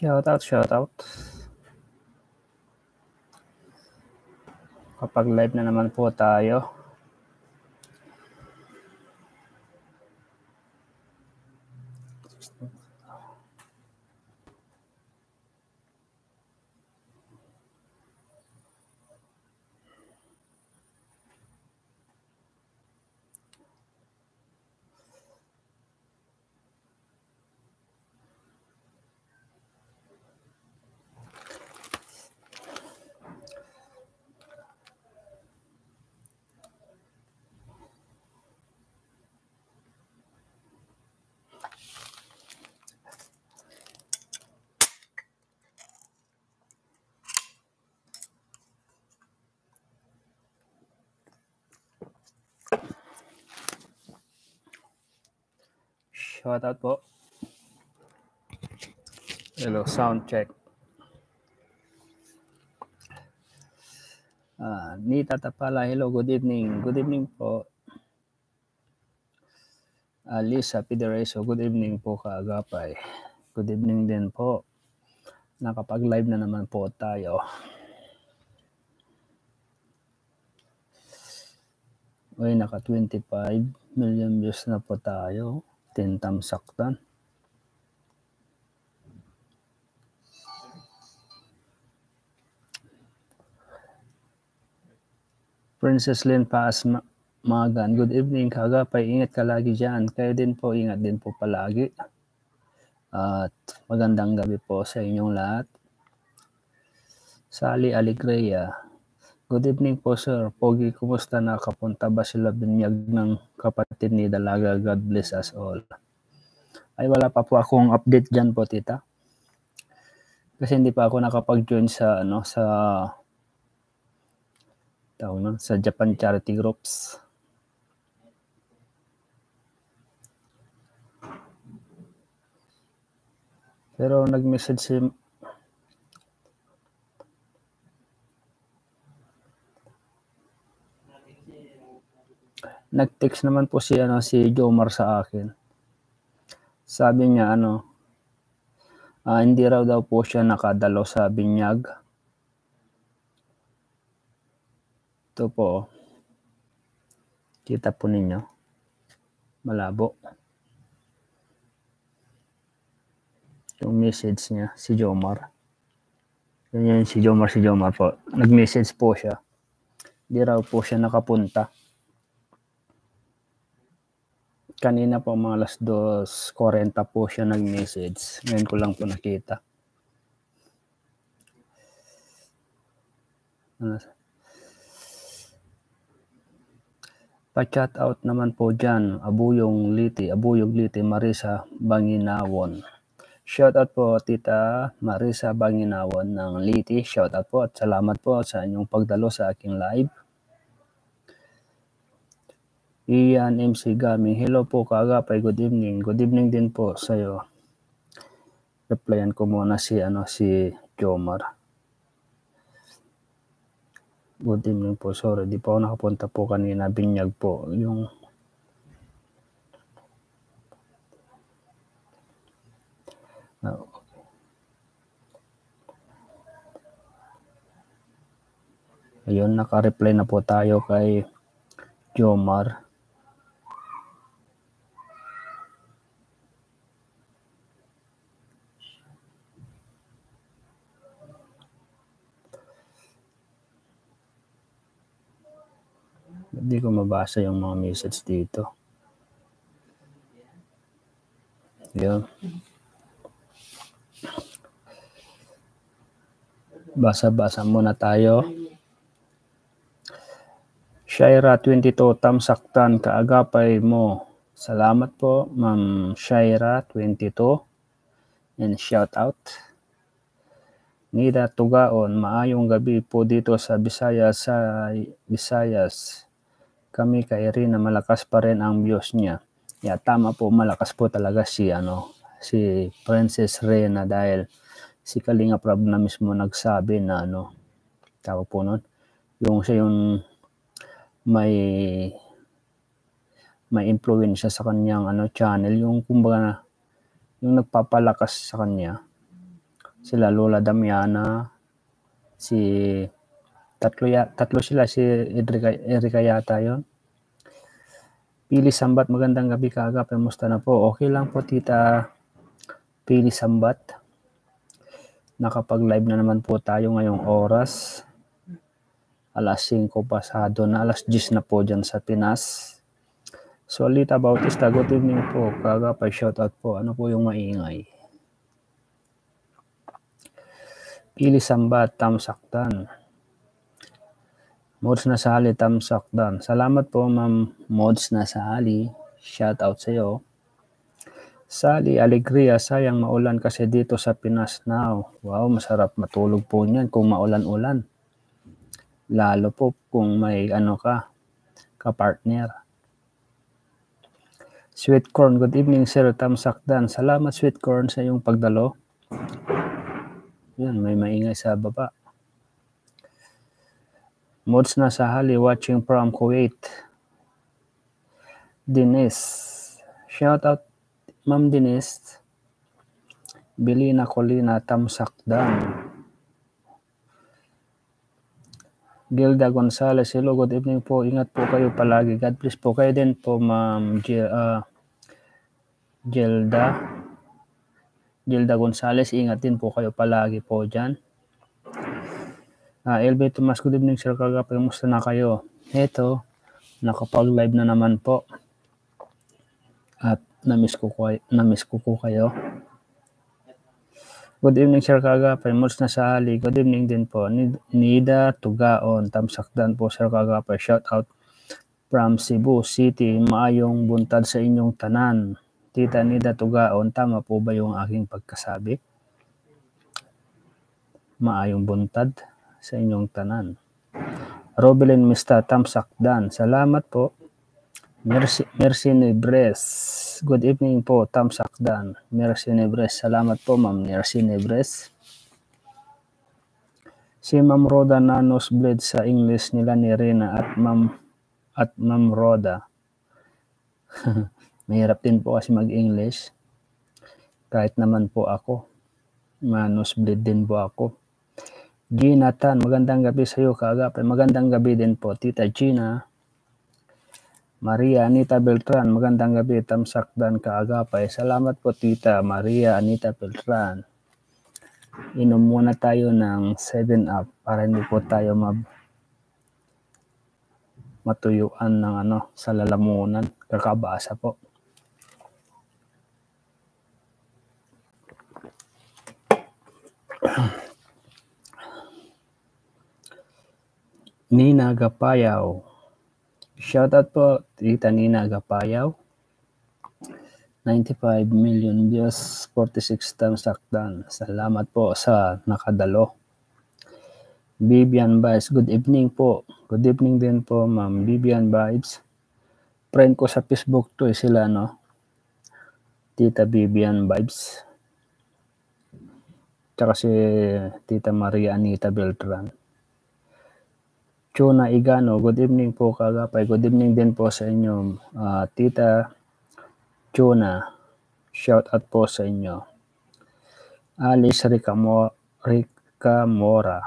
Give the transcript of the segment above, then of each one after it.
Shoutout. Kapag live na naman po tayo. Shoutout po. Hello, sound check. Nita Tapala, hello, good evening. Good evening po. Lisa Pidereso, good evening po kaagapay. Good evening din po. Nakapag-live na naman po tayo. Uy, naka 25 million views na po tayo. 10 tamsaktan. Princess Lynn Paas Magan, good evening kaagapay. Ingat ka lagi dyan. Kayo din po, ingat din po palagi. At magandang gabi po sa inyong lahat. Sally Alegria, good evening po sir. Pogi, kumusta, nakapunta ba sila binyag ng kapatid ni Dalaga? God bless us all. Ay, wala pa po akong update dyan po, tita. Kasi hindi pa ako nakapag-join sa sa Japan Charity Groups. Pero nag-message si nag-text naman po si Jomar sa akin. Sabi niya hindi raw daw po siya nakadalo sa binyag. Ito po. Kita po ninyo. Malabo. Yung message niya, si Jomar. Yan si Jomar po. Nag-message po siya. Hindi raw po siya nakapunta. Kanina po mga alas 2:40 po siya nag-message. Ngayon ko lang po nakita. Pa-chat out naman po dyan. Abuyog Liti, Marisa Banginawon. Shoutout po Tita Marisa Banginawon ng Liti. Shoutout po at salamat po sa inyong pagdalo sa aking live. Ian MC Gami, hello po kaagapay, good evening. Good evening din po sa iyo. Replyan ko muna si Jomar. Good evening po, sorry, di pa ako nakapunta po kanina, binyag po. Ayun, naka-reply na po tayo kay Jomar. Hindi ko mabasa yung mga message dito. Yun. Basa-basa muna tayo. Shaira 22, tamsaktan, kaagapay mo. Salamat po, Ma'am Shaira 22. And shout out. Nida Tugaon, maayong gabi po dito sa Visayas. Kami kay Irina, malakas pa rin ang views niya. Yeah, tama po, malakas po talaga si Princess Rena dahil si Kalinga Prab na mismo nagsabi na tawag po nun, siya yung may influence sa kanyang channel, yung kumbaga yung nagpapalakas sa kanya sila Lola Damiana, tatlo sila, si Erika yata yon. Pili Sambat, magandang gabi kaagap, musta na po? Okay lang po tita Pili Sambat. Nakapag-live na naman po tayo ngayong oras. Alas 5 pasado na, alas 10 na po dyan sa Pinas. So, Lita Bautista, good evening po. Kaagap, shoutout po. Ano po yung maingay? Pili Sambat, Tamsakdan. Mods na Sali, Tamsakdan. Salamat po, Ma'am Mods na Sali. Shoutout sa iyo. Sali Alegria, sayang maulan kasi dito sa Pinas now. Wow, masarap matulog po niyan kung maulan-ulan. Lalo po kung may ka-partner. Sweet Corn, good evening Sir Tamsakdan. Salamat Sweet Corn sa iyong pagdalo. Yan, may maingay sa baba. Mods na Sahali, watching from Kuwait. Dines, shout out Ma'am Dines. Bilina Colina, Tamsakdan. Gilda Gonzales, hello, good evening po. Ingat po kayo palagi. God bless po kayo din po, Ma'am Gilda Gonzales. Ingat din po kayo palagi po dyan. LB Tomas, good evening Sir Kagap. Kamusta na kayo? Eto, nakapag-live na naman po. At namiss ko kayo. Good evening Sir Kagap. Mods na Sali. Good evening din po. Nida Tugaon, Tamsakdan po Sir Kagap. Shout out from Cebu City. Maayong buntad sa inyong tanan. Tita Nida Tugaon, tama po ba yung aking pagkasabi? Maayong buntad sa inyong tanan. Robelin Mista, Tamsakdan. Salamat po. Merci Nebres. Good evening po, Tamsakdan. Merci Nebres. Salamat po, Ma'am Merci Nebres. Si Ma'am Roda na nosebleed sa English nila ni Rina at Ma'am Roda. Mahirap din po kasi mag-English. Kahit naman po ako. Nosebleed din po ako. Gina Tan, magandang gabi sa iyo, kaagapay. Magandang gabi din po, Tita Gina. Maria Anita Beltran, magandang gabi, Tamsakdan, kaagapay. Salamat po, Tita Maria Anita Beltran. Inom muna tayo ng 7-Up para hindi po tayo matuyuan ng sa lalamunan. Kakabasa po. Nina Gapayaw. Shoutout po, Tita Nina Gapayaw. 95 million views, 46 Tamsakdan. Salamat po sa nakadalo. Vivian Vibes, good evening po. Good evening din po, Ma'am Vivian Vibes. Friend ko sa Facebook to sila, Tita Vivian Vibes. Tsaka si Tita Maria Anita Beltran. Chuna Igano, good evening po kagapay. Good evening din po sa inyo, Tita Chuna. Shout out po sa inyo. Alice Rica Mora.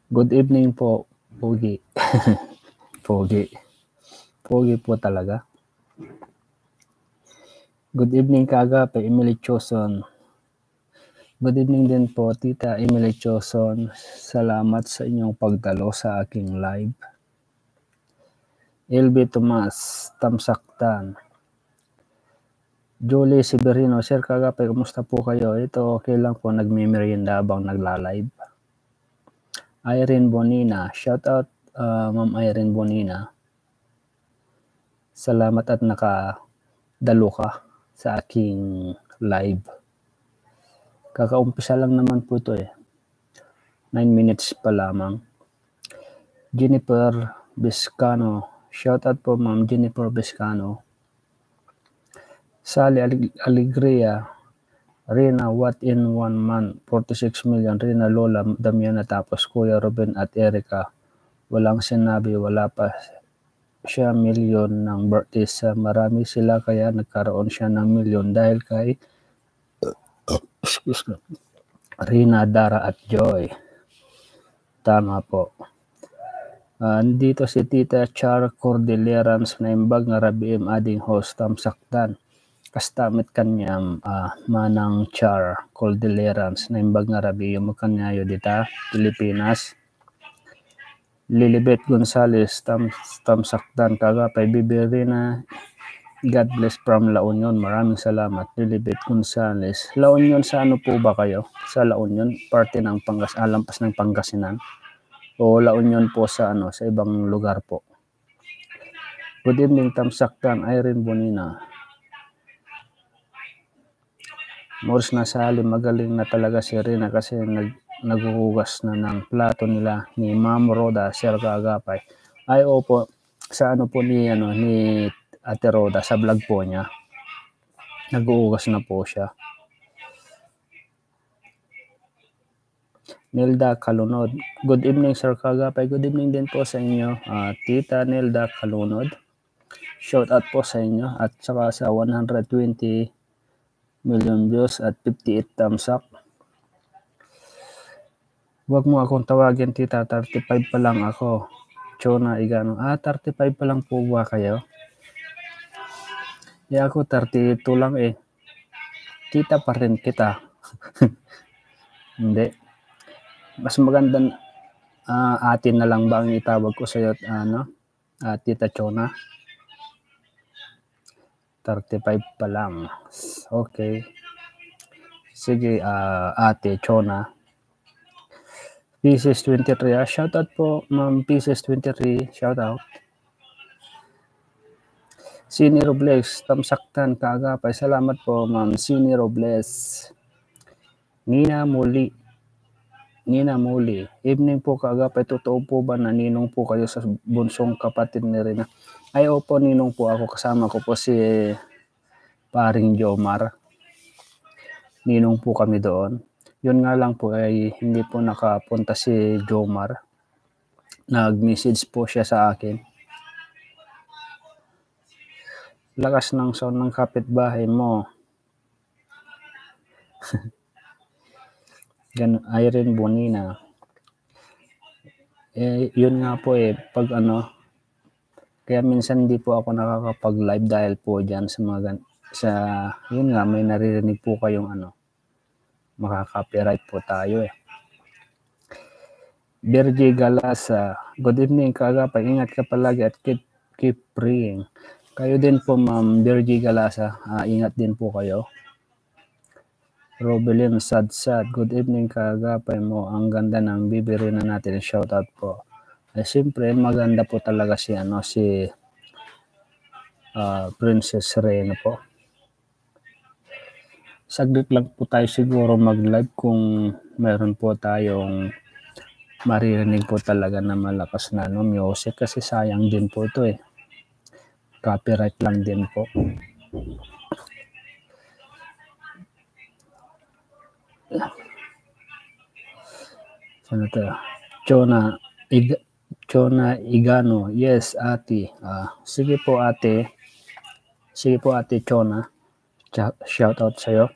Good evening po, Pogi. Pogi po talaga. Good evening kagapay, Emily Choson. Good evening din po, Tita Emily Choson. Salamat sa inyong pagdalo sa aking live. LB Tomas, Tamsakdan. Julie Severino, Sir Kagapay, kumusta po kayo? Ito okay lang po, nagmimerienda habang nagla-live. Irene Bonina, shout out Ma'am Irene Bonina. Salamat at nakadalo ka sa aking live. Kakaumpisa lang naman po ito 9 minutes pa lamang. Jennifer Biscano. Shout out po Ma'am Jennifer Biscano. Sally Alegria. Rina, what in 1 month? 46 million. Rina, Lola Damiana, tapos Kuya Ruben at Erika. Walang sinabi, wala pa siya milyon ng birthday sa marami sila kaya nagkaroon siya ng milyon dahil kay Rina, Dara at Joy. Tama po. Dito si Tita Char Cordelerans na imbag nga rabiim ading host tamsakdan. Kastamit kanyam manang Char Cordelerans na imbag nga rabiim kanyayo dita Pilipinas. Lilibet Gonzales tamsakdan kagapay Bibirina. God bless from La Union. Maraming salamat. Lilibet Gonzales. La Union, sa ano po ba kayo? Sa La Union, parte ng lampas ng Pangasinan. O La Union po sa ano, sa ibang lugar po. Good evening, tamsakdan. Irene Bonina. Morris Nasali, magaling na talaga si Rina kasi naghuhugas na ng plato nila ni Ma'am Roda, Sir Kagapay. Ay opo, sa ano po ni Ate Roda, sa vlog po niya. Naghuhugas na po siya. Nelda Kalunod. Good evening, Sir Kagapay. Good evening din po sa inyo, Tita Nelda Kalunod. Shout out po sa inyo at saka sa 120 million views at 58 thumbs up. Huwag mo akong tawagin, Tita. 35 pa lang ako. Chona Igano. 35 pa lang po ba kayo? Ako 32 lang eh. Tita pa rin kita. Hindi. Mas maganda atin na lang ba ang itawag ko sa iyo, Tita Chona? 35 pa lang. Okay. Sige, Ate Chona. Pieces 23. Shoutout po, Ma'am Pieces 23. Shoutout. Sini Robles, tamsaktan Kagapay. Salamat po, Ma'am Sini Robles. Nina Muli. Evening po Kagapay. Totoo po ba na ninong po kayo sa bunsong kapatid ni Rina? Ay opo, ninong po ako. Kasama ko po si Paring Jomar. Ninong po kami doon. Yun nga lang po ay hindi po nakapunta si Jomar. Nag-message po siya sa akin. Lakas ng sound ng kapitbahay mo. Irene Bonina. Yun nga po pag kaya minsan hindi po ako nakakapag-live dahil po dyan yun nga, may naririnig po kayong makaka-copyright po tayo Virgie Galasa, good evening Kagapay, ingat ka palagi at keep praying. Kayo din po Ma'am Virgie Galasa, ingat din po kayo. Robelin Sadsad, good evening Kagapay mo, ang ganda ng bibiri na natin, shout out po. Siyempre maganda po talaga si Princess Reyna po. Saglit lang po tayo siguro mag-live kung meron po tayong maririnig po talaga na malakas na music kasi sayang din po ito copyright lang din po. Sana to? Chona Igano, yes ate. Sige po ate Chona, shout out sa'yo.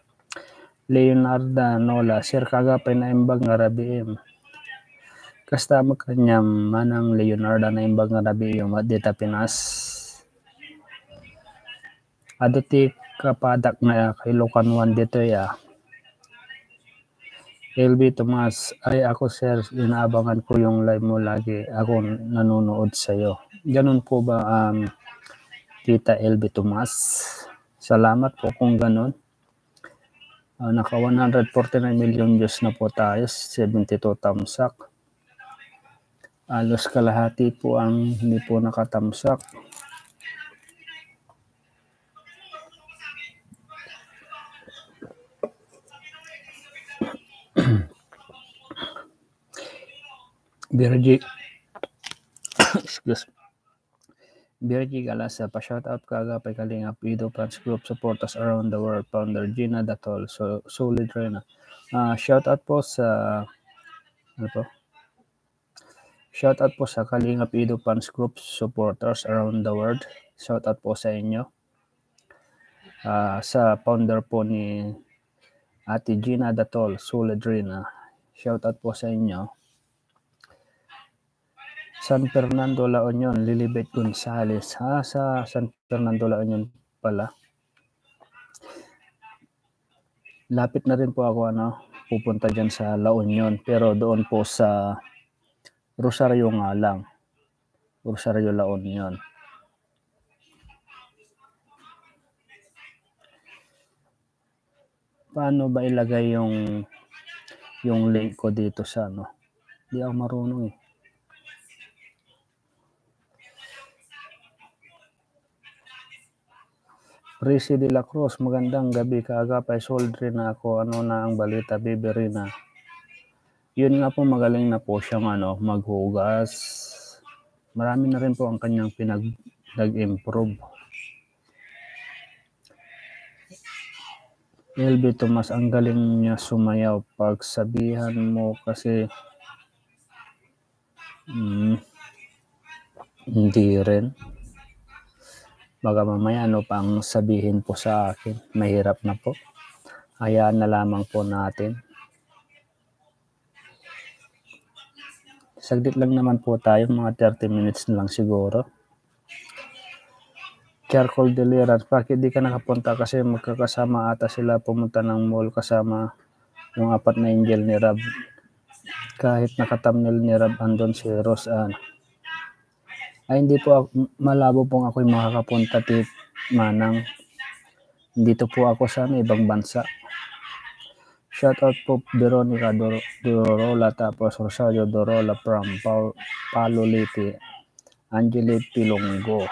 Leonardo Nola, Sir Kagapay na imbag nga rabiim. Kasta magkanyam manang Leonardo na imbag nga rabiim at dita Pinas. Adoti kapadak na kay Locanwan dito LB Tomas, ay ako sir, inaabangan ko yung live mo lagi. Ako nanonood sa'yo. Ganun po ba Tita LB Tomas? Salamat po kung ganun. Naka 149 million views na po tayo, 72 tamsak. Alos kalahati po ang hindi po nakatamsak. Virgie Galasa, pa-shoutout Kagapay Kalingap, Ido Fans Group, supporters around the world, founder Gina Datol, Solid Rena. Shoutout po sa Shoutout po sa Kalingap Ido Fans Group, supporters around the world. Shoutout po sa inyo. Sa founder po ni Ate Gina Datol, Solid Rina. Shoutout po sa inyo. San Fernando, La Union, Lilibet Gonzales. Sa San Fernando, La Union pala. Lapit na rin po ako pupunta dyan sa La Union, pero doon po sa Rosario nga lang. Rosario, La Union. Paano ba ilagay yung link ko dito sa Hindi ako marunong eh. Prissy de la Cruz, magandang gabi, kaagapay, soldri na ako, na ang balita, bibiri na. Yun nga po, magaling na po siyang maghugas. Marami na rin po ang kanyang nag-improve. LB Tomas, ang galing niya sumayaw. Pagsabihan mo kasi hindi rin. Baka mamaya pang sabihin po sa akin. Mahirap na po. Hayaan na lamang po natin. Saglit lang naman po tayo, mga 30 minutes na lang siguro. Charcoal Deliran, bakit di ka nakapunta? Kasi magkakasama ata sila pumunta ng mall kasama yung 4 na angel ni Rab. Kahit nakatamnil ni Rab andon si Roseanne. Ay hindi po malabo pong ako'y makakapunta Manang. Dito po ako sa ibang bansa. Shoutout po Veronica Dorola, tapos Rosario Dorola from Palo Liti, Angeli Pilongo.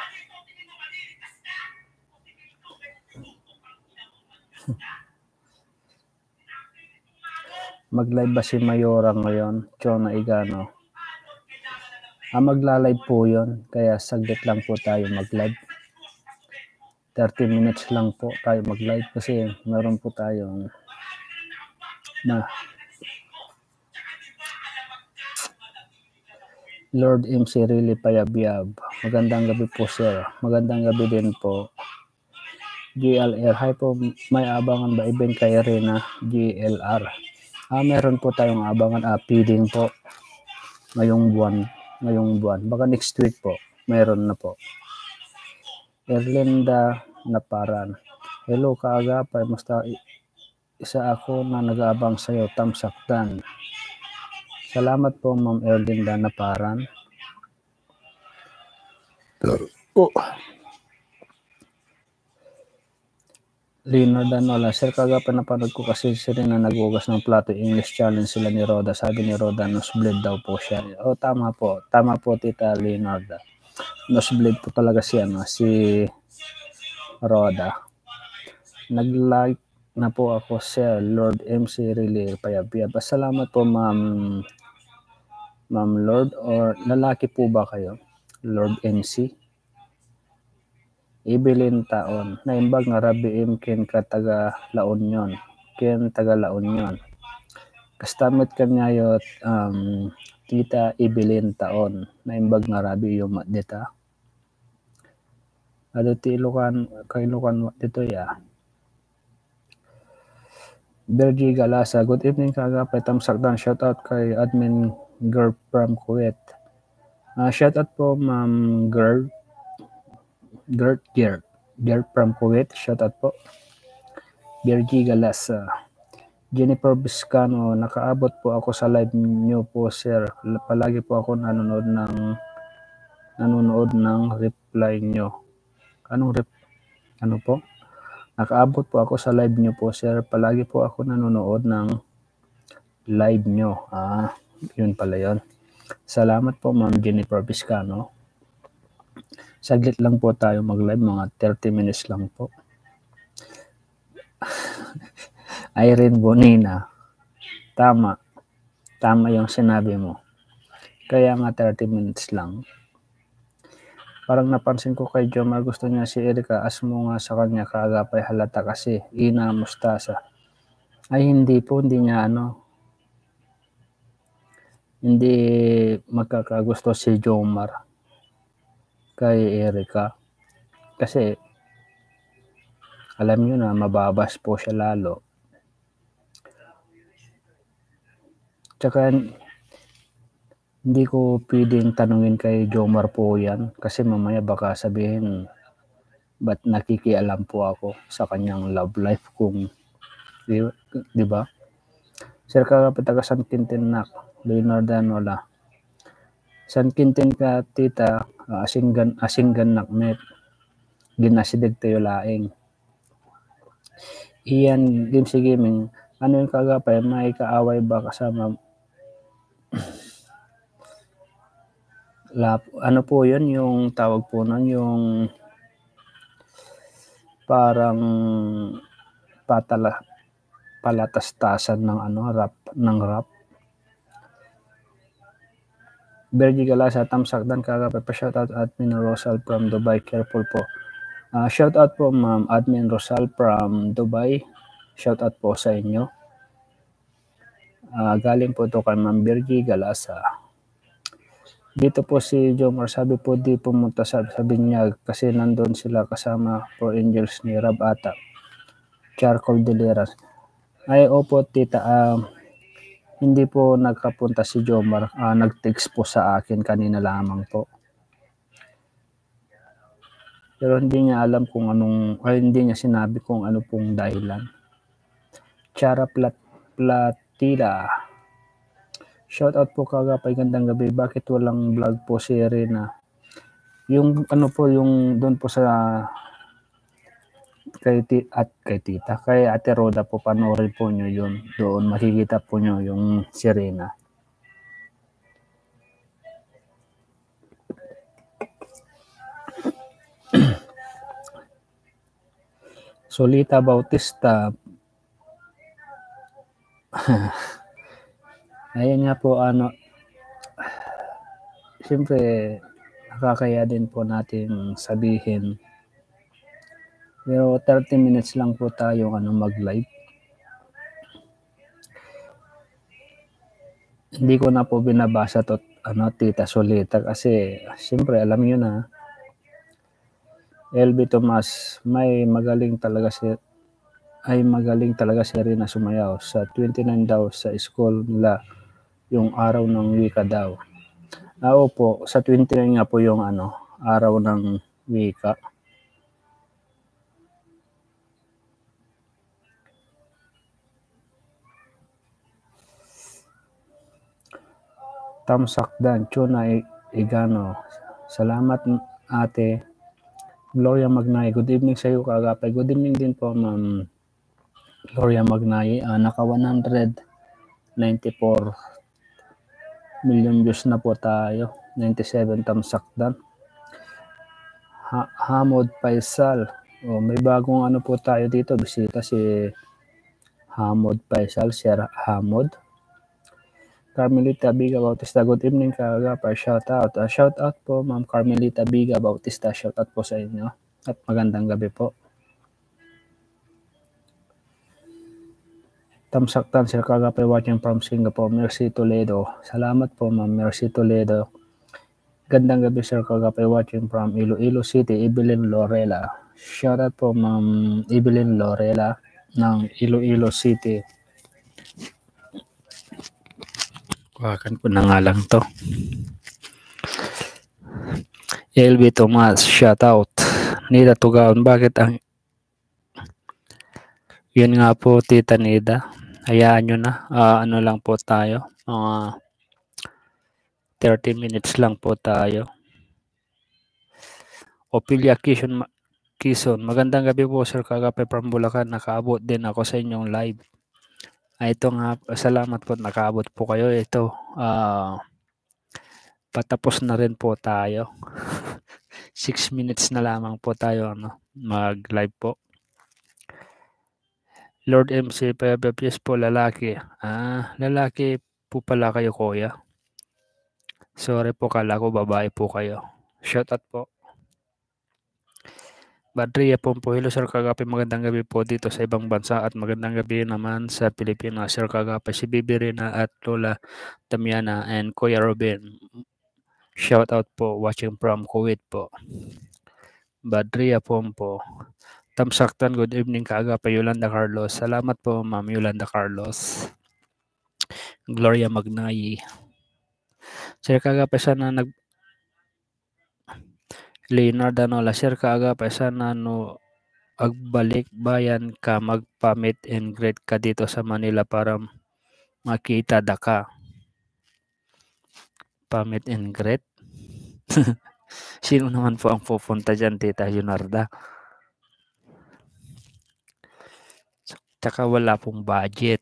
Mag-live ba si Mayora ngayon? Chona Igano. Magla-live po yun, kaya saglit lang po tayo mag-live. 30 minutes lang po tayo mag-live kasi meron po tayong Lord MC Really Payabiyab. Magandang gabi po sir. Magandang gabi din po. GLR. Hi po, may abangan ba event kay Rina? GLR. Meron po tayong abangan feeding po ngayong buwan. Baka next week po. Meron na po. Erlinda Naparan. Hello kaagapay. Basta isa ako na nag-aabang sa'yo. Tamsakdan. Salamat po Ma'am Erlinda Naparan. Leonard Danola, sir, kagapay napanood ko kasi sila na nag-ugas ng plato, English challenge sila ni Roda. Sabi ni Roda, nosebleed daw po siya. Tama po. Tama po, Tita Leonard. Nosebleed po talaga siya, si Roda. Nag-like na po ako, sir. Lord MC Really Payabiyab. Salamat po, Ma'am Lord, or lalaki po ba kayo? Lord MC? Ibilin taon. Naimbag nga Rabi Ken ka taga La Union. Ken taga La Union. Kastamit kanyayot Tita Ibilin taon. Naimbag nga Rabi yung dita. Ado ti Ilocan, kay Ilocan dito ya. Bergie Galasa. Good evening kagapay Tamsakdan. Shout out kay admin girl from Kuwait. Shout out po Ma'am Girl from Kuwait, shout out po. Bergie Galasa. Jennifer Biscano, nakaabot po ako sa live niyo po sir. Palagi po ako nanonood ng reply niyo. Ano po? Nakaabot po ako sa live niyo po sir. Palagi po ako nanonood ng live niyo. Yun pala yun. Salamat po Ma'am Jennifer Biscano. Saglit lang po tayo mag-live, mga 30 minutes lang po. Irene Bonina, tama yung sinabi mo. Kaya nga 30 minutes lang. Parang napansin ko kay Jomar, gusto niya si Erika, as mo nga sa kanya kaagapay halata kasi ina mustasa. Ay hindi po, hindi niya hindi magkakagusto si Jomar kay Erika kasi alam niyo na mababas po siya lalo. Tsaka hindi ko pwedeng tanungin kay Jomar po yan kasi mamaya baka sabihin ba't nakikialam po ako sa kanyang love life kung di ba? Sir Kagapay taga San Quintin nak, Leonardo Anola. San Quintin ka tita, asinggan nakmet, ginasidig tayo laing. Iyan game si gaming, ano yung Kagapay, may kaaway ba kasama? Ano po yun, yung tawag po nun, yung parang palatastasan ng rap. Bergie Galasa, Tamsakdan Kagapay pa shoutout admin Rosal from Dubai, careful po. Shoutout po ma'am admin Rosal from Dubai, shoutout po sa inyo. Galing po to kay ma'am Bergie Galasa. Dito po si Jomar, sabi po di pumunta sa Binyag kasi nandun sila kasama for Angels ni Rab ata. Charcoal Deliras. Ay opo tita, hindi po nagkapunta si Jomar, nag-text po sa akin kanina lamang po. Pero hindi niya alam kung hindi niya sinabi kung ano pong dahilan. Chara Platila. Shoutout po Kagapay, gandang gabi. Bakit walang vlog po si Rina? Yung yung doon po sa kay tita, kay Ate Roda po, panoorin po nyo yun. Doon makikita po nyo yung si Rina. Solita Bautista. Ayan nga po, siyempre, nakakaya din po natin sabihin. Pero 30 minutes lang po tayo mag-live. Hindi ko na po binabasa to, Tita Solita, kasi siyempre alam niyo na, LB Tomas, magaling talaga si Rina sumayaw. Sa 29 daw sa school nila, yung araw ng wika daw. Opo, sa 29 nga po yung araw ng wika. Tamsakdan, Chuna Igano. Salamat ate. Gloria Magnay, good evening sa iyo Kagapay. Good evening din po ma'am Gloria Magnay. Naka 194 million views na po tayo. 97 Tamsakdan. Hamod Faisal. May bagong po tayo dito. Bisita si Hamod Faisal, Sir Hamod. Carmelita Biga Bautista, good evening Kagapay. Shoutout. Shoutout po ma'am Carmelita Biga Bautista. Shoutout po sa inyo. At magandang gabi po. Tamsaktan, Sir Kagapay watching from Singapore. Mercy Toledo. Salamat po ma'am Mercy Toledo. Gandang gabi Sir Kagapay watching from Iloilo City, Evelyn Lorela. Shoutout po ma'am Evelyn Lorela ng Iloilo City. Kuhakan ko na nga lang to. LB Tomas, shoutout. Nida Tugaon, bakit yun nga po tita Nida. Hayaan nyo na. Lang po tayo. 30 minutes lang po tayo. Ophelia Kison, magandang gabi po Sir Kagapay from Bulacan. Nakaabot din ako sa inyong live. Ito nga, salamat po nakaabot po kayo. Ito, patapos na rin po tayo. 6 minutes na lamang po tayo mag-live po. Lord MC, yes po, lalaki. Lalaki po pala kayo, kuya. Sorry po, kala ko babae po kayo. Shoutout po. Badria po, hello Sir Kagapay, magandang gabi po dito sa ibang bansa at magandang gabi naman sa Pilipinas. Sir Kagapay, si Bibi Rina at Lola Damiana and Kuya Robin. Shoutout po, watching from Kuwait po. Badria po. Tamsaktan, good evening Kagapay, Yolanda Carlos. Salamat po Ma'am Yolanda Carlos. Gloria Magnayi. Sir kaga sana nag Leonardo Nola, sir kaga sana no agbalik bayan ka magpa-meet and greet ka dito sa Manila para makita ka. Pa-meet and greet? Sino naman po ang pupunta dyan, Tita Leonarda? Tsaka wala pong budget.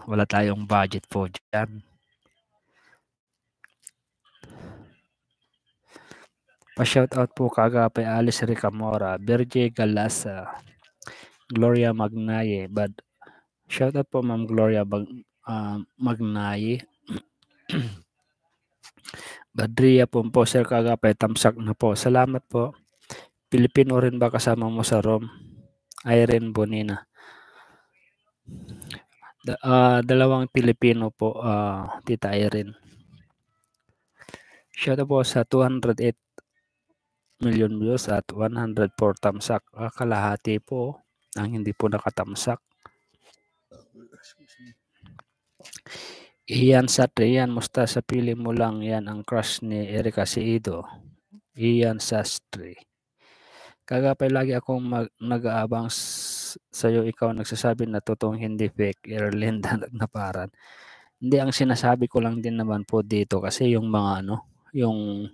Wala tayong budget po dyan. Pa-shoutout po kagapay Alice Ricamora, Berge Galasa, Gloria Magnaye. But shoutout po Ma'am Gloria Magnaye. Badria po sir kagapay tamsak na po. Salamat po. Pilipino rin ba kasama mo sa Rome? Irene Bonina. Dalawang Pilipino po, Tita Irene. Shoutout po sa 208 million views at 104 tamsak. Kalahati po ang hindi po nakatamsak. Ian Satrian, musta sa pili mo lang yan ang crush ni Erika Siido. Ian Sastri. Kagapay lagi akong nag-aabang sa'yo, ikaw nagsasabi na totoong hindi fake, Erlinda Nagnaparan. Hindi, ang sinasabi ko lang din naman po dito kasi yung mga yung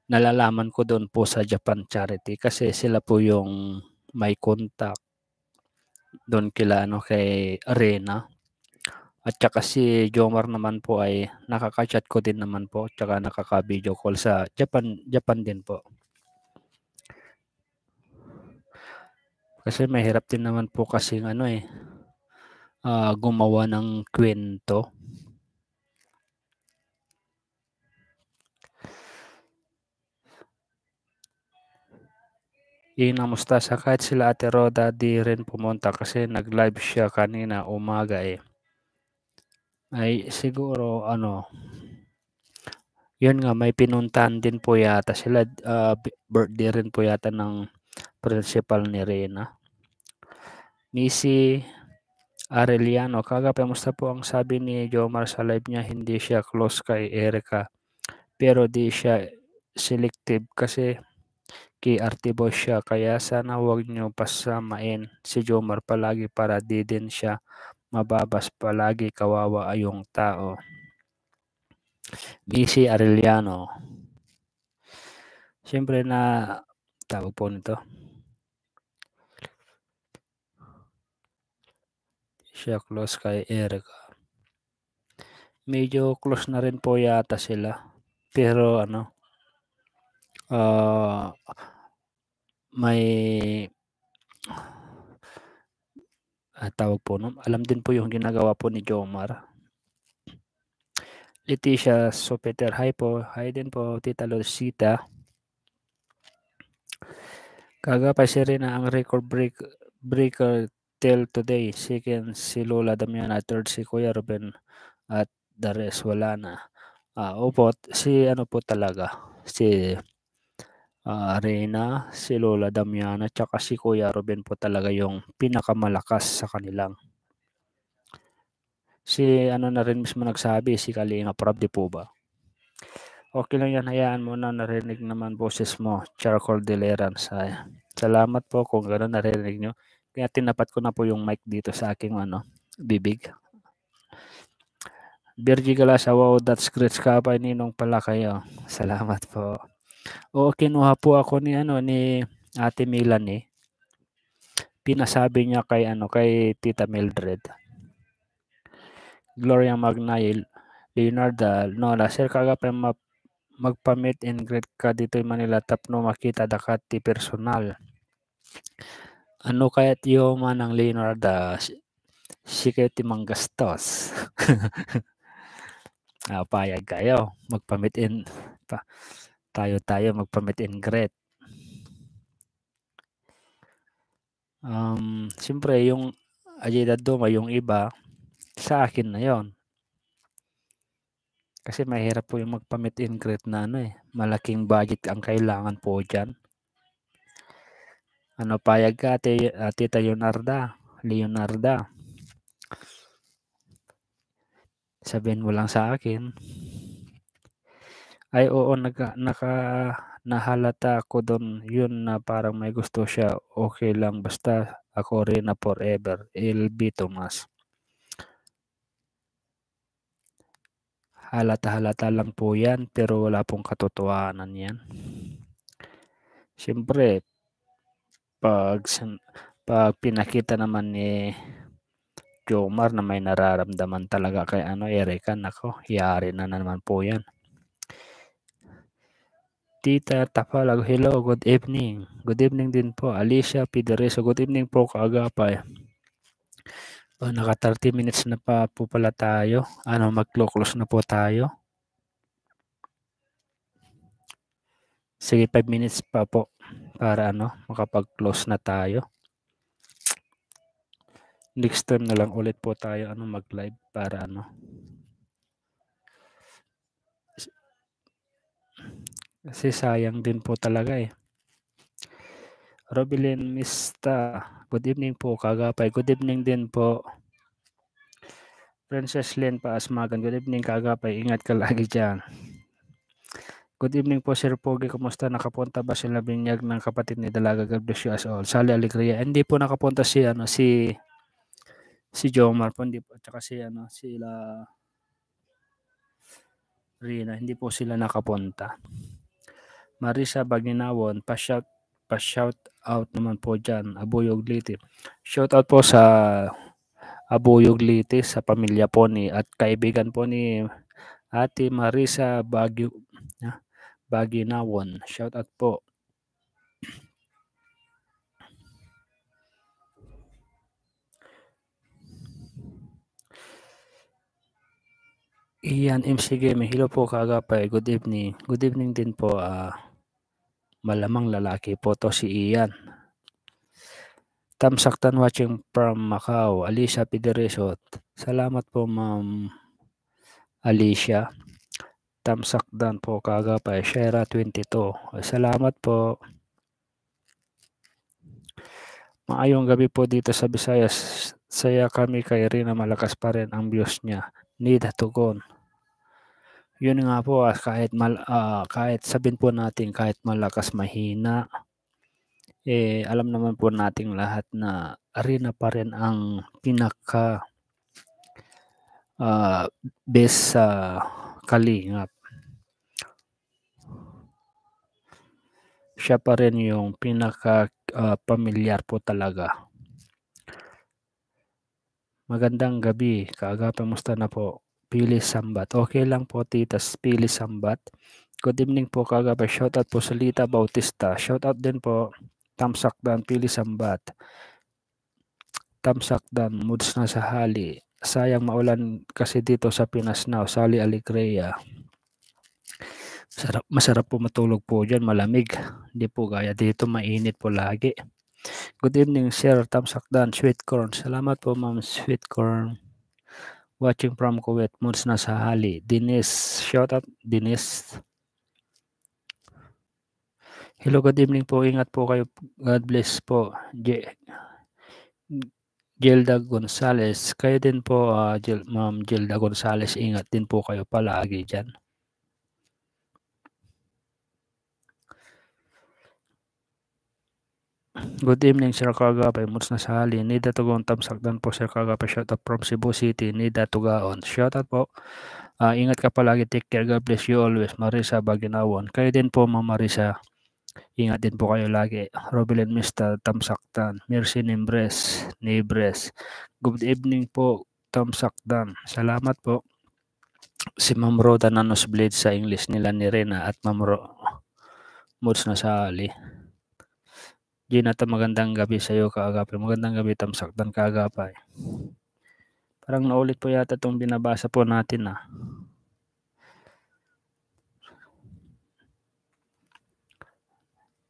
nalalaman ko doon po sa Japan Charity kasi sila po yung may contact doon kay Arena. At saka si Jomar naman po ay nakaka-chat ko din naman po, tsaka nakaka-video call sa Japan din po. Kasi mahirap din naman po kasi gumawa ng kwento. Inamusta sa kahit sila Ate Roda di rin pumunta kasi nag-live siya kanina umaga eh. Ay siguro yun nga may pinuntahan din po yata sila, birthday rin po yata ng principal ni Rena. Missy Arellano, kagapay musta po ang sabi ni Jomar sa live niya, hindi siya close kay Erika pero di siya selective kasi KRT boy siya kaya sana huwag niyo pasamain si Jomar palagi para di din siya mababas palagi, kawawa yung tao. Missy Arellano. Siyempre na tawag po nito. Siya close kay Erika. Medyo close na rin po yata sila. Pero may tawag po alam din po yung ginagawa po ni Jomar. Leticia Sopeter, hi po. Hi din po, Tita Lucita. Kagapay si Rina ang record breaker till today. Second si Lola Damiana, third si Kuya Ruben at the rest wala na. Opo, si po talaga. Si Rina, si Lola Damiana, tsaka si Kuya Ruben po talaga yung pinakamalakas sa kanilang. Si na rin mismo nagsabi, si Kalinga Prab, di po ba? Okay lang yan, hayaan mo na, narinig naman boses mo, Charcoal Deleran. Salamat po kung gano'n narinig nyo. Kaya tinapat ko na po yung mic dito sa aking bibig. Virgie Galasa, wow, that's great kapay ninong pala kayo. Salamat po. Oo, kinuha po ako ni Ate Melanie. Pinasabi niya kay Tita Mildred. Gloria Magnaye, Leonardo Nola, sir kagapay magpa-meet and greet ka dito in Manila tapno makita dakati personal. Ano kaya't yung manang Leonardo si kayo timang gastos. Payag kayo magpa-meet and tayo magpa-meet and greet. Siyempre yung Ajay Duma yung iba sa akin na yon. Kasi mahirap po yung magpa-meet and greet na malaking budget ang kailangan po dyan. Payag ka, Tita Leonarda. Sabihin mo lang sa akin. Ay oo, nahalata ko dun yun na parang may gusto siya, okay lang basta ako rin na forever, LB Tomas. Halata-halata lang po yan pero wala pong katotohanan yan. Siyempre, pag pinakita naman ni Jomar na may nararamdaman talaga kay Erica, nako, yari na naman po yan. Tita Tapalag, hello, good evening. Good evening din po. Alicia Pidereso, good evening po kaagapay. Naka 30 minutes na pa po pala tayo. Mag-close na po tayo. Sige, 5 minutes pa po para makapag-close na tayo. Next time na lang ulit po tayo mag-live para kasi sayang din po talaga eh. Robilyn Mista, good evening po kaagapay. Good evening din po. Princess Len Paasmagan, good evening kaagapay. Ingat ka lagi dyan. Good evening po Sir Pogi, kumusta? Nakapunta ba sila binyag ng kapatid ni Dalaga? God bless you as all. Sally Alegria, hindi po nakapunta si Jomar po, hindi po, at saka sila Rina, hindi po sila nakapunta. Marisa Baginawon, pa-shout out naman po dyan, Abuyog Liti. Shout out po sa Abuyog Liti, sa pamilya po at kaibigan po ni Ate Marisa Baginawon. Shout out po. Ian MC Game, hello po kaagapay, good evening. Good evening din po, malamang lalaki po to si Ian. Tamsaktan watching from Macau, Alicia Pidereso. Salamat po Ma'am Alicia. Tamsakdan po kaagapay, Shera 22. Salamat po. Maayong gabi po dito sa Visayas. Saya kami kay Rina, malakas pa rin ang views niya. Need tugon. Yun nga po, kahit sabihin po natin kahit malakas mahina, alam naman po nating lahat na Rina pa rin ang pinaka best sa Kalingap. Siya pa rin yung pinaka pamilyar po talaga. Magandang gabi, kaagapay, musta na po? Pili Sambat. Okay lang po titas, Pili Sambat. Good evening po kaagapay. Shoutout po sa Lita Bautista. Shoutout din po Tamsakdan, Pili Sambat. Tamsakdan, moods na sa hali. Sayang maulan kasi dito sa Pinas now. Sally Alegria. Masarap po matulog po dyan, malamig. Hindi po gaya dito, mainit po lagi. Good evening, Sir Tamsakdan, Sweet Corn. Salamat po, Ma'am Sweet Corn. Watching from Kuwait, moods na sa hali. Denise, shout out Denise. Hello, good evening po. Ingat po kayo. God bless po. Gelda Gonzales. Kayo din po, Ma'am Gelda Gonzales. Ingat din po kayo palagi dyan. Good evening, Sir Kagapay. Moods na sa hali. Nida Tugaon, Tamsakdan po, Sir Kagapay. Shout out from Cebu City. Nida Tugaon. Shout out po. Ingat ka palagi. Take care. God bless you always. Marisa Baginawon. Kayo din po, Ma'am Marisa. Ingat din po kayo lagi. Robilyn Mista, Tamsakdan. Mercy Nibres. Good evening po, Tamsakdan. Salamat po. Si Ma'am Roda Nanosblade sa English nila ni Rena at Ma'am Moods na sa hali. Ginata, magandang gabi sa iyo kaagapay. Magandang gabi Tamsakdan kaagapay. Parang naulit po yata itong binabasa po natin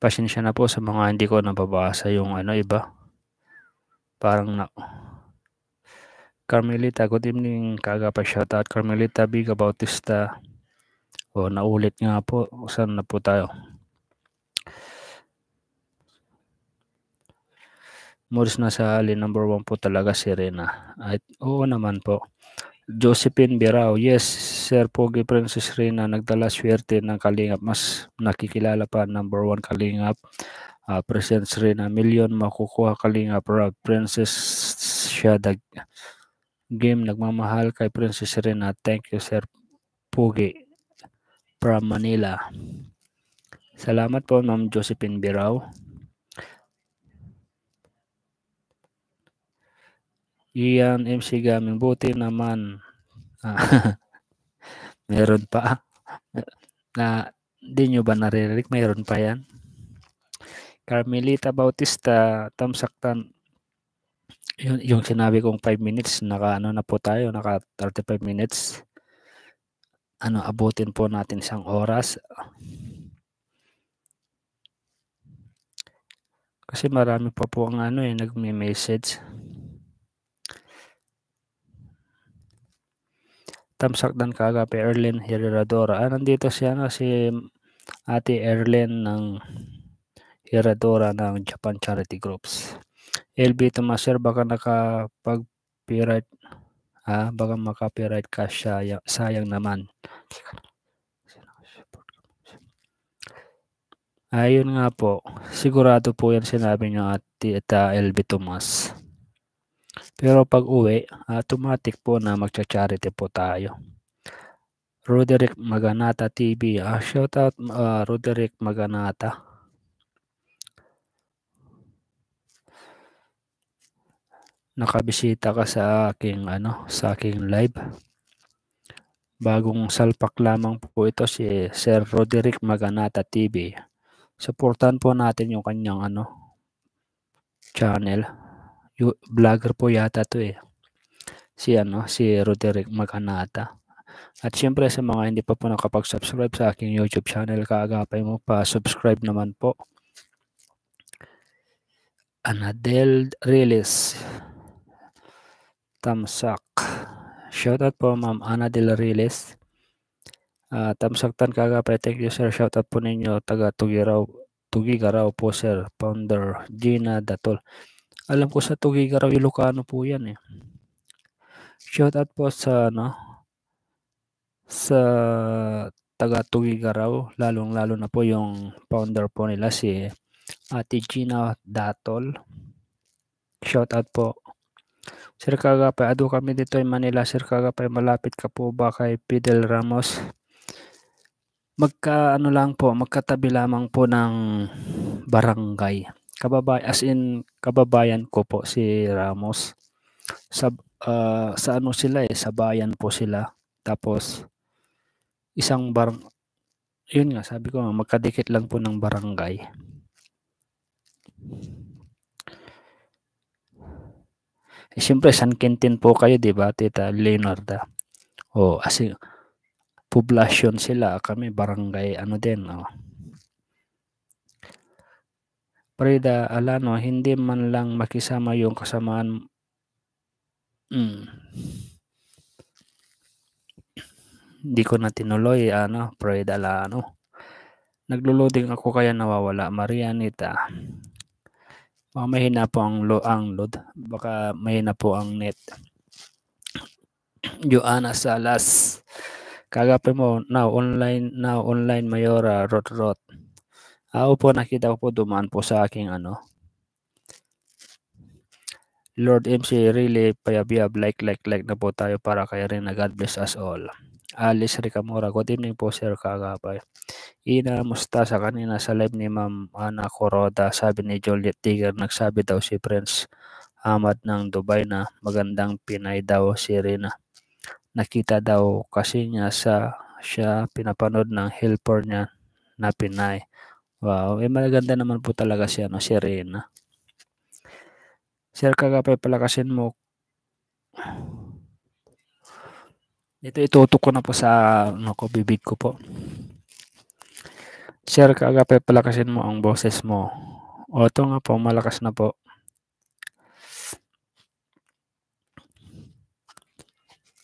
Pasensya na po sa mga hindi ko nababasa yung iba. Parang Carmelita, good evening kaagapay. Shout out Carmelita Biga Bautista. Naulit nga po. Saan na po tayo? Moods na sa hali, number 1 po talaga si Rena. At oo naman po. Josephine Birao, yes, Sir Pogi Princess Rina, nagdala swerte ng Kalingap. Mas nakikilala pa, number 1 Kalingap. Princess Rina, million makukuha Kalingap. Princess Shadag. Game, nagmamahal kay Princess Rina. Thank you, Sir Pogi from Manila. Salamat po, Ma'am Josephine Birao. Ian MC Gaming, buti naman. Meron pa. Na di nyo ba naririnig? Mayroon pa yan. Carmelita Bautista, tamsaktan. Yung sinabi kong 5 minutes, naka po tayo, naka 35 minutes. Abutin po natin isang oras. Kasi marami pa po ang nagme-message. Tamsakdan kagabi, Erlen Heradora. Nandito si Ate Erlen ng Heradora ng Japan Charity Groups. LB Tomaser, baka nakapag-copyright, baka maka-copyright ka, sayang naman. Ayun nga po, sigurado po yan sinabi niyo at LB Tomas. Pero pag uwi, automatic po na magcha-charity po tayo. Roderick Maganata TV, shout out Roderick Maganata. Nakabisita ka sa aking live. Bagong salpak lamang po ito si Sir Roderick Maganata TV. Supportan po natin yung kanyang channel. Vlogger po yata to si Roderick Maganata. At syempre sa mga hindi pa po nakapag-subscribe sa aking YouTube channel, kaagapay mo pa subscribe naman po. Anadel Riles, tamsak. Shoutout po Ma'am Anadel Riles. Tamsaktan kagapay, thank you sir. Shoutout po ninyo, taga Tugigaraw po sir. Founder Gina Datol. Alam ko sa Tugigaraw, Ilocano po yan Shoutout po sa sa taga Tugigaraw, lalong-lalo na po yung founder po nila si Ate Gina Datol. Shoutout po. Sir Kagapay, ado kami dito in Manila. Sir Kagapay, malapit ka po ba kay Fidel Ramos? Magkatabi lamang po ng barangay. Kababayan ko po si Ramos. Sa sila sa bayan po sila. Tapos yun nga, sabi ko magkadikit lang po ng barangay. Siyempre San Quintin po kayo, di ba, Tita Leonarda? Kasi poblasyon sila, kami barangay din. Prida Alano, hindi man lang makisama yung kasamaan. Hindi ko na tinuloy, Prida Alano. Naglo-loading ako kaya nawawala. Marianita. Mahina po ang load. Baka mahina po ang net. Joanna Salas. Kagabi mo, now online Mayora, rot. Opo, nakita ko po, dumaan po sa aking Lord MC, really payabiyab, like na po tayo para kay rin na God bless us all. Alice Ricamora, good evening po sir Kagapay. Ina Mustasa kanina sa live ni Ma'am Ana Coroda, sabi ni Juliet Tiger, nagsabi daw si Prince Ahmad ng Dubai na magandang Pinay daw si Rina. Nakita daw kasi niya siya pinapanood ng helper niya na Pinay. Wow, maganda naman po talaga si Rina. Sir Kagapay, palakasin mo. Ito itutok ko na po sa bibig ko po. Sir Kagapay, palakasin mo ang boses mo. Ito nga po, malakas na po.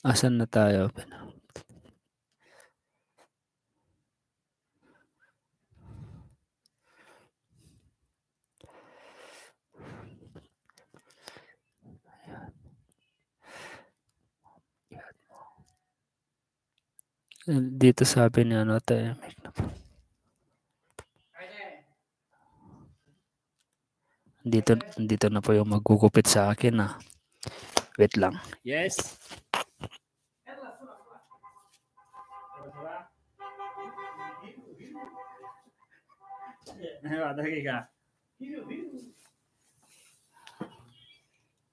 Asan na tayo? Dito sabi ni ano, tahimik na po. Dito na po yung magugupit sa akin ah. Wait lang. Yes. Dagi ka.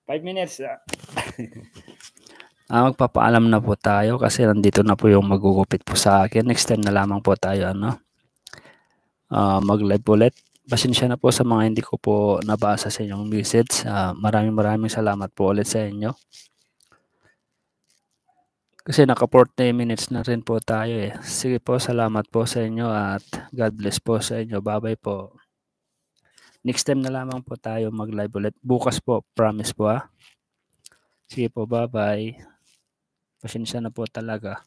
5 minutes. Magpapaalam na po tayo kasi nandito na po yung magugupit po sa akin. Next time na lamang po tayo mag-live ulit. Pasensya na po sa mga hindi ko po nabasa sa inyong message. Maraming salamat po ulit sa inyo. Kasi naka 40 minutes na rin po tayo eh. Sige po, salamat po sa inyo at God bless po sa inyo. Bye-bye po. Next time na lamang po tayo mag-live ulit. Bukas po, promise po ah. Sige po, bye-bye. Pasensya na po talaga.